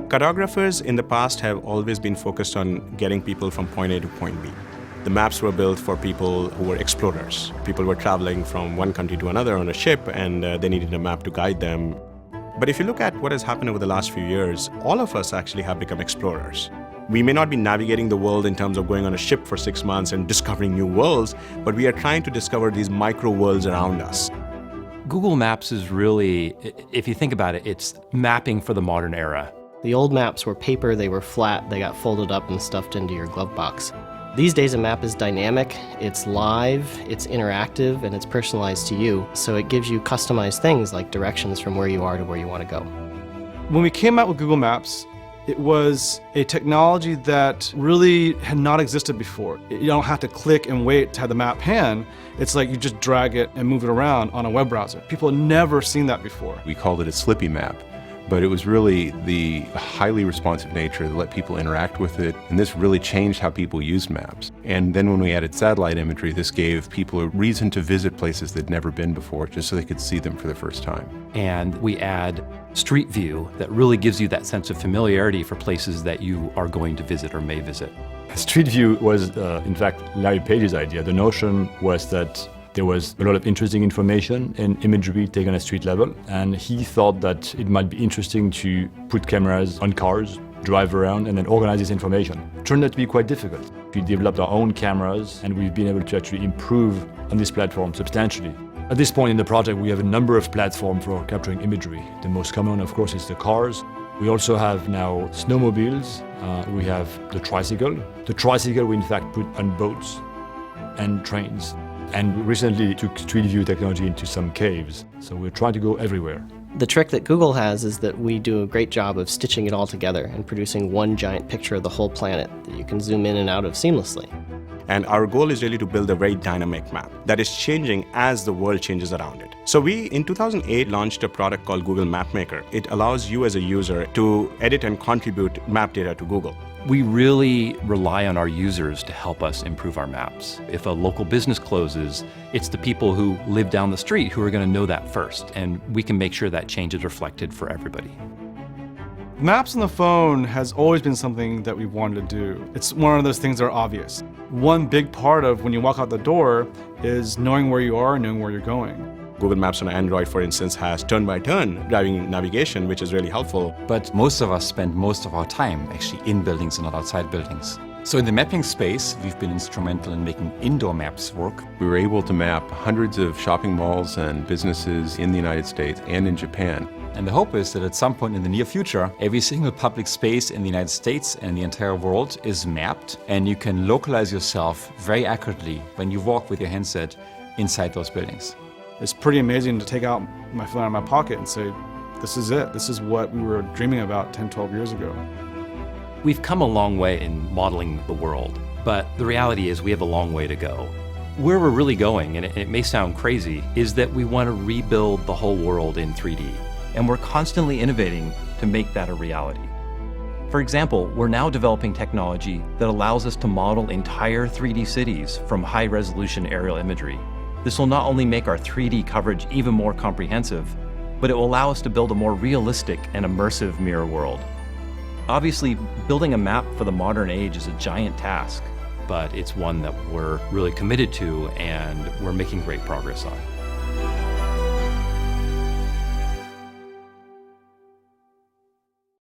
Cartographers in the past have always been focused on getting people from point A to point B. The maps were built for people who were explorers. People were traveling from one country to another on a ship, and they needed a map to guide them. But if you look at what has happened over the last few years, all of us actually have become explorers. We may not be navigating the world in terms of going on a ship for 6 months and discovering new worlds, but we are trying to discover these micro worlds around us. Google Maps is really, if you think about it, it's mapping for the modern era. The old maps were paper, they were flat, they got folded up and stuffed into your glove box. These days a map is dynamic, it's live, it's interactive, and it's personalized to you, so it gives you customized things like directions from where you are to where you want to go. When we came out with Google Maps, it was a technology that really had not existed before. You don't have to click and wait to have the map pan. It's like you just drag it and move it around on a web browser. People had never seen that before. We called it a slippy map, but it was really the highly responsive nature that let people interact with it, and this really changed how people used maps. And then when we added satellite imagery, this gave people a reason to visit places they'd never been before, just so they could see them for the first time. And we add Street View that really gives you that sense of familiarity for places that you are going to visit or may visit. Street View was, in fact, Larry Page's idea. The notion was that there was a lot of interesting information and imagery taken at street level, and he thought that it might be interesting to put cameras on cars, drive around, and then organize this information. It turned out to be quite difficult. We developed our own cameras, and we've been able to actually improve on this platform substantially. At this point in the project, we have a number of platforms for capturing imagery. The most common, of course, is the cars. We also have now snowmobiles. We have the tricycle. The tricycle we in fact put on boats and trains. And we recently took Street View technology into some caves. So we're trying to go everywhere. The trick that Google has is that we do a great job of stitching it all together and producing one giant picture of the whole planet that you can zoom in and out of seamlessly. And our goal is really to build a very dynamic map that is changing as the world changes around it. So we, in 2008, launched a product called Google Map Maker. It allows you as a user to edit and contribute map data to Google. We really rely on our users to help us improve our maps. If a local business closes, it's the people who live down the street who are going to know that first, and we can make sure that change is reflected for everybody. Maps on the phone has always been something that we've wanted to do. It's one of those things that are obvious. One big part of when you walk out the door is knowing where you are and knowing where you're going. Google Maps on Android, for instance, has turn-by-turn driving navigation, which is really helpful. But most of us spend most of our time actually in buildings and not outside buildings. So in the mapping space, we've been instrumental in making indoor maps work. We were able to map hundreds of shopping malls and businesses in the United States and in Japan. And the hope is that at some point in the near future, every single public space in the United States and the entire world is mapped, and you can localize yourself very accurately when you walk with your handset inside those buildings. It's pretty amazing to take out my phone out of my pocket and say, this is it. This is what we were dreaming about 10, 12 years ago. We've come a long way in modeling the world, but the reality is we have a long way to go. Where we're really going, and it may sound crazy, is that we want to rebuild the whole world in 3D. And we're constantly innovating to make that a reality. For example, we're now developing technology that allows us to model entire 3D cities from high-resolution aerial imagery. This will not only make our 3D coverage even more comprehensive, but it will allow us to build a more realistic and immersive mirror world. Obviously, building a map for the modern age is a giant task, but it's one that we're really committed to and we're making great progress on.